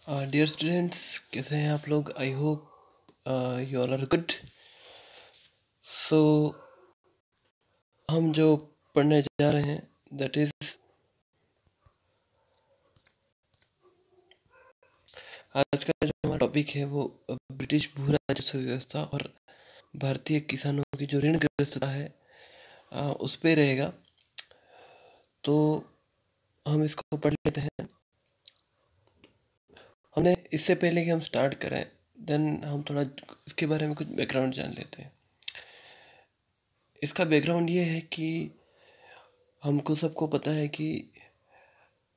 Dear students, कैसे हैं आप लोग? I hope you all are good. So हम जो पढ़ने जा रहे हैं दैट इज आज का जो हमारा टॉपिक है वो ब्रिटिश भू राजस्व व्यवस्था और भारतीय किसानों की जो ऋणग्रस्तता है उस पे रहेगा। तो हम इसको पढ़ लेते हैं। हमने इससे पहले कि हम स्टार्ट करें देन हम थोड़ा इसके बारे में कुछ बैकग्राउंड जान लेते हैं। इसका बैकग्राउंड ये है कि हमको सबको पता है कि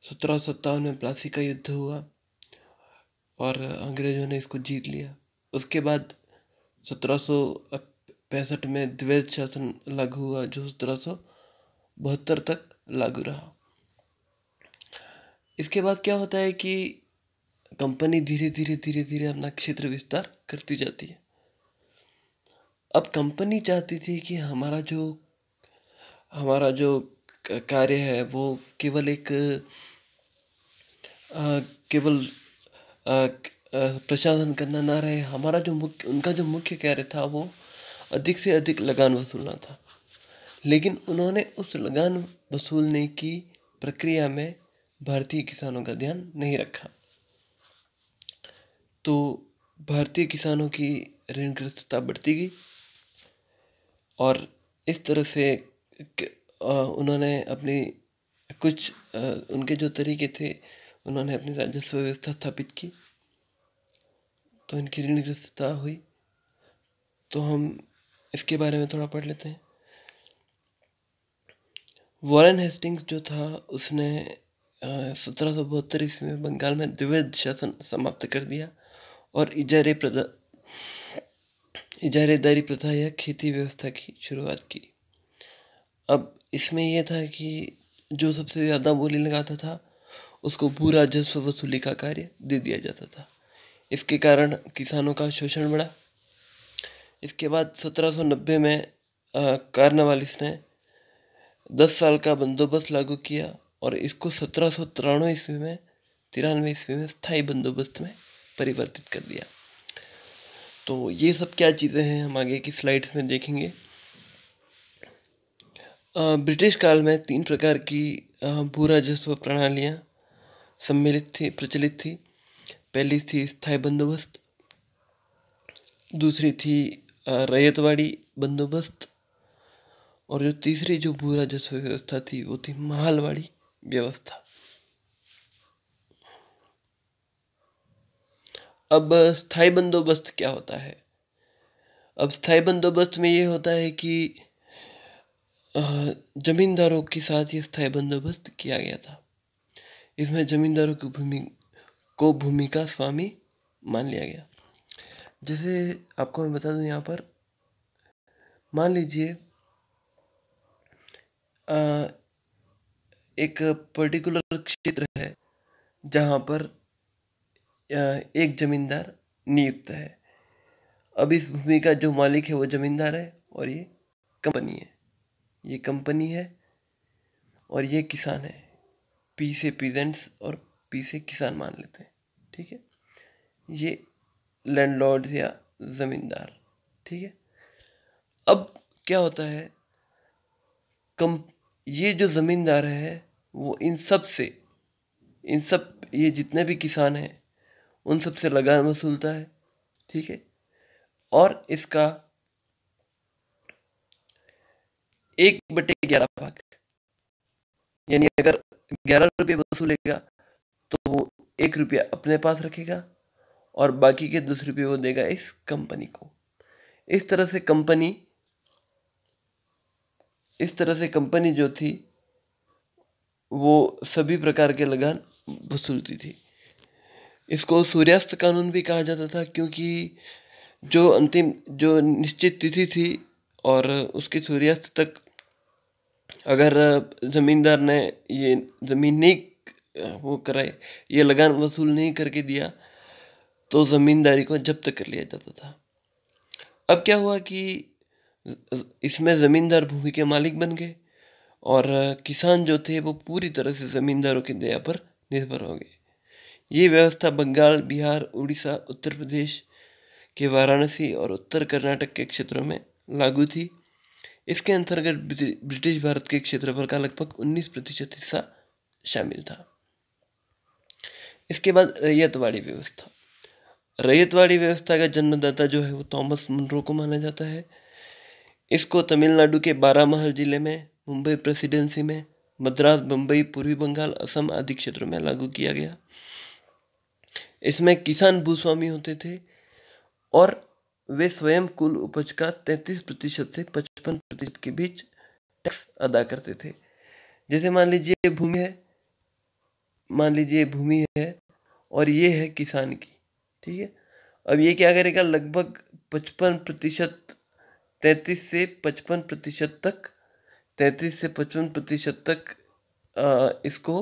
1757 में प्लासी का युद्ध हुआ और अंग्रेजों ने इसको जीत लिया। उसके बाद 1765 में द्वैध शासन लागू हुआ जो 1772 तक लागू रहा। इसके बाद क्या होता है कि कंपनी धीरे धीरे धीरे धीरे अपना क्षेत्र विस्तार करती जाती है। अब कंपनी चाहती थी कि हमारा जो कार्य है वो केवल एक केवल प्रशासन करना ना रहे। उनका जो मुख्य कार्य था वो अधिक से अधिक लगान वसूलना था। लेकिन उन्होंने उस लगान वसूलने की प्रक्रिया में भारतीय किसानों का ध्यान नहीं रखा। तो भारतीय किसानों की ऋणग्रस्तता बढ़ती गई और इस तरह से उन्होंने अपनी उनके जो तरीके थे उन्होंने अपनी राजस्व व्यवस्था स्थापित की, तो इनकी ऋणग्रस्तता हुई। तो हम इसके बारे में थोड़ा पढ़ लेते हैं। वॉरेन हेस्टिंग्स जो था उसने 1772 ईस्वी में बंगाल में द्विवेद शासन समाप्त कर दिया और इजारेदारी प्रथा या खेती व्यवस्था की शुरुआत की। अब इसमें यह था कि जो सबसे ज़्यादा बोली लगाता था उसको भू राजस्व वसूली का कार्य दे दिया जाता था। इसके कारण किसानों का शोषण बढ़ा। इसके बाद 1790 में कार्नवालिस ने 10 साल का बंदोबस्त लागू किया और इसको 1793 ईस्वी में स्थायी बंदोबस्त में परिवर्तित कर दिया। तो ये सब क्या चीज़ें हैं हम आगे की स्लाइड्स में देखेंगे। ब्रिटिश काल में 3 प्रकार की भू राजस्व प्रणालियाँ प्रचलित थी। पहली थी स्थायी बंदोबस्त, दूसरी थी रैयतवाड़ी बंदोबस्त और जो तीसरी जो भू राजस्व व्यवस्था थी वो थी महालवाड़ी व्यवस्था। अब स्थायी बंदोबस्त क्या होता है? अब स्थायी बंदोबस्त में ये होता है कि जमींदारों के साथ ये स्थायी बंदोबस्त किया गया था। इसमें जमींदारों की भूमि का स्वामी मान लिया गया। जैसे आपको मैं बता दूं, यहाँ पर मान लीजिए एक पर्टिकुलर क्षेत्र है जहाँ पर एक जमींदार नियुक्त है। अब इस भूमि का जो मालिक है वो जमींदार है और ये कंपनी है और ये किसान है। पी से पीजेंट्स और पी से किसान मान लेते हैं, ठीक है। ये लैंडलॉर्ड या जमींदार, ठीक है। अब क्या होता है, ये जो जमींदार है वो ये जितने भी किसान हैं उन सब से लगान वसूलता है, ठीक है। और इसका 1/11 भाग, यानी अगर 11 रुपये वसूलेगा तो वो 1 रुपया अपने पास रखेगा और बाकी के 10 रुपये वो देगा इस कंपनी को। इस तरह से कंपनी जो थी वो सभी प्रकार के लगान वसूलती थी। इसको सूर्यास्त कानून भी कहा जाता था, क्योंकि जो निश्चित तिथि थी और उसके सूर्यास्त तक अगर जमींदार ने ये जमीन नहीं वो कराए, ये लगान वसूल नहीं करके दिया तो जमींदारी को जब्त कर लिया जाता था। अब क्या हुआ कि इसमें जमींदार भूमि के मालिक बन गए और किसान जो थे वो पूरी तरह से जमींदारों की दया पर निर्भर हो गए। ये व्यवस्था बंगाल, बिहार, उड़ीसा, उत्तर प्रदेश के वाराणसी और उत्तर कर्नाटक के क्षेत्रों में लागू थी। इसके अंतर्गत ब्रिटिश भारत के क्षेत्रफल का लगभग 19% हिस्सा शामिल था। इसके बाद रैयतवाड़ी व्यवस्था। रैयतवाड़ी व्यवस्था का जन्मदाता जो है वो थॉमस मुनरो को माना जाता है। इसको तमिलनाडु के बारामहल जिले में, मुंबई प्रेसिडेंसी में, मद्रास, बम्बई, पूर्वी बंगाल, असम आदि क्षेत्रों में लागू किया गया। इसमें किसान भूस्वामी होते थे और वे स्वयं कुल उपज का 33% से 55% के बीच टैक्स अदा करते थे। जैसे मान लीजिए भूमि है और ये है किसान की, ठीक है। अब ये क्या करेगा, लगभग 55%, 33 से 55% तक 33 से 55% तक इसको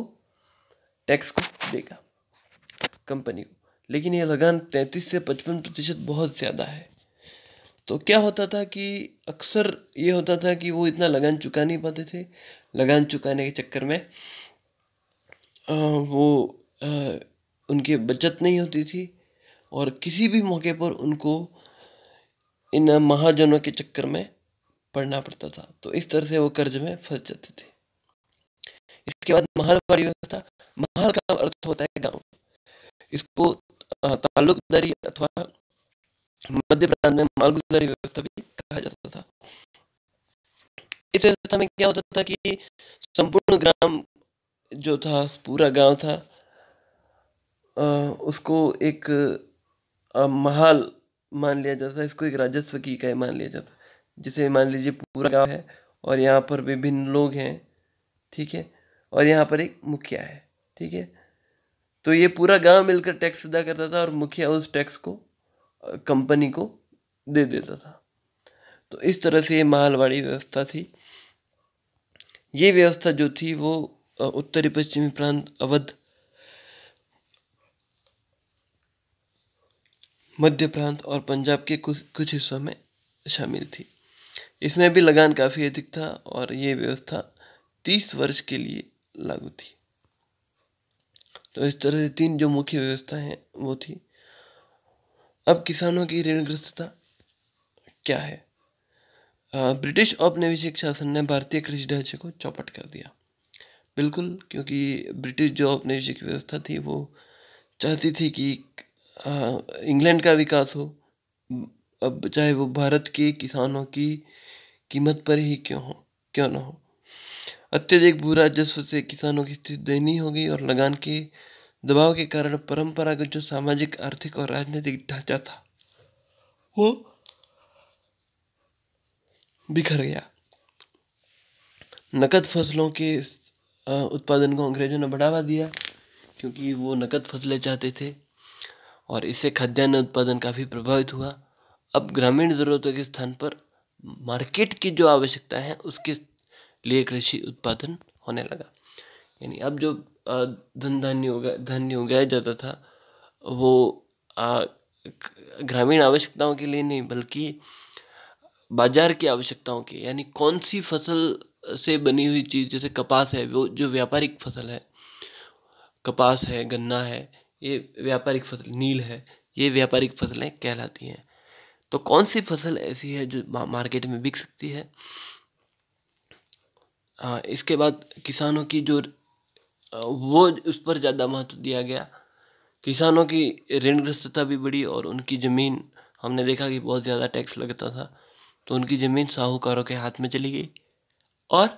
टैक्स को देगा कंपनी को। लेकिन ये लगान 33 से 55% बहुत ज़्यादा है। तो क्या होता था कि अक्सर ये होता था कि वो इतना लगान चुका नहीं पाते थे। लगान चुकाने के चक्कर में वो उनकी बचत नहीं होती थी और किसी भी मौके पर उनको इन महाजनों के चक्कर में पड़ना पड़ता था। तो इस तरह से वो कर्ज में फंस जाते थे। इसके बाद महलवाड़ी व्यवस्था। महल का अर्थ होता है गांव। इसको तालुकदारी अथवा मध्य प्रांत में मालगुजारी व्यवस्था भी कहा जाता था। इस व्यवस्था में क्या होता था कि संपूर्ण ग्राम जो था, पूरा गांव था, उसको एक महाल मान लिया जाता है। इसको एक राजस्व की इकाई मान लिया जाता है। जैसे मान लीजिए पूरा गांव है और यहाँ पर विभिन्न लोग हैं, ठीक है, और यहाँ पर एक मुखिया है, ठीक है। तो ये पूरा गांव मिलकर टैक्स अदा करता था और मुखिया उस टैक्स को कंपनी को दे देता था। तो इस तरह से ये महलवाड़ी व्यवस्था थी। ये व्यवस्था जो थी वो उत्तरी पश्चिमी प्रांत, अवध, मध्य प्रांत और पंजाब के कुछ हिस्सों में शामिल थी। इसमें भी लगान काफ़ी अधिक था और ये व्यवस्था 30 वर्ष के लिए लागू थी। तो इस तरह से 3 जो मुख्य व्यवस्था हैं वो थी। अब किसानों की ऋणग्रस्तता क्या है? ब्रिटिश औपनिवेशिक शासन ने भारतीय कृषि ढांचे को चौपट कर दिया। बिल्कुल, क्योंकि ब्रिटिश जो औपनिवेशिक व्यवस्था थी वो चाहती थी कि इंग्लैंड का विकास हो, अब चाहे वो भारत के किसानों की कीमत पर ही क्यों न हो। अत्यधिक भू राजस्व से किसानों की स्थिति दयनीय हो गई और लगान के दबाव के कारण परंपरागत जो सामाजिक, आर्थिक और राजनीतिक ढांचा था वो बिखर गया। नकद फसलों के उत्पादन को अंग्रेजों ने बढ़ावा दिया क्योंकि वो नकद फसलें चाहते थे और इससे खाद्यान्न उत्पादन काफ़ी प्रभावित हुआ। अब ग्रामीण ज़रूरतों के स्थान पर मार्केट की जो आवश्यकता है उसके लिए कृषि उत्पादन होने लगा। यानी अब जो धान्य उगाया जाता था वो ग्रामीण आवश्यकताओं के लिए नहीं बल्कि बाजार की आवश्यकताओं के, यानी कौन सी फसल से बनी हुई चीज़, जैसे कपास है, वो जो व्यापारिक फसल है, कपास है, गन्ना है, ये व्यापारिक फसल, नील है, ये व्यापारिक फसलें कहलाती हैं। तो कौन सी फसल ऐसी है जो मार्केट में बिक सकती है। इसके बाद किसानों की जो वो उस पर ज़्यादा महत्व दिया गया। किसानों की ऋणग्रस्तता भी बढ़ी और उनकी ज़मीन, हमने देखा कि बहुत ज़्यादा टैक्स लगता था, तो उनकी ज़मीन साहूकारों के हाथ में चली गई और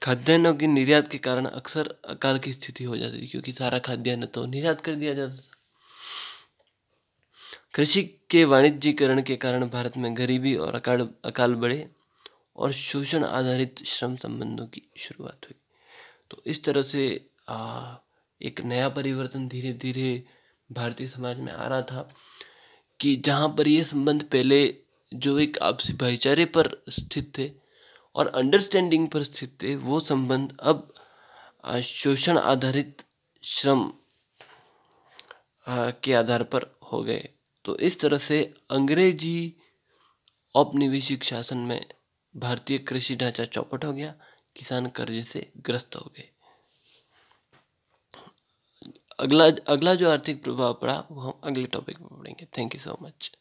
खाद्यान्नों की निर्यात के कारण अक्सर अकाल की स्थिति हो जाती थी क्योंकि सारा खाद्यान्न तो निर्यात कर दिया जाता था। कृषि के वाणिज्यीकरण के कारण भारत में गरीबी और अकाल बढ़े और शोषण आधारित श्रम संबंधों की शुरुआत हुई। तो इस तरह से एक नया परिवर्तन धीरे धीरे भारतीय समाज में आ रहा था कि जहाँ पर ये संबंध पहले जो एक आपसी भाईचारे पर स्थित थे और अंडरस्टैंडिंग पर स्थित थे, वो संबंध अब शोषण आधारित श्रम के आधार पर हो गए। तो इस तरह से अंग्रेजी औपनिवेशिक शासन में भारतीय कृषि ढांचा चौपट हो गया, किसान कर्ज से ग्रस्त हो गए। अगला अगला जो आर्थिक प्रभाव पड़ा वो हम अगले टॉपिक में पढ़ेंगे। Thank you so much.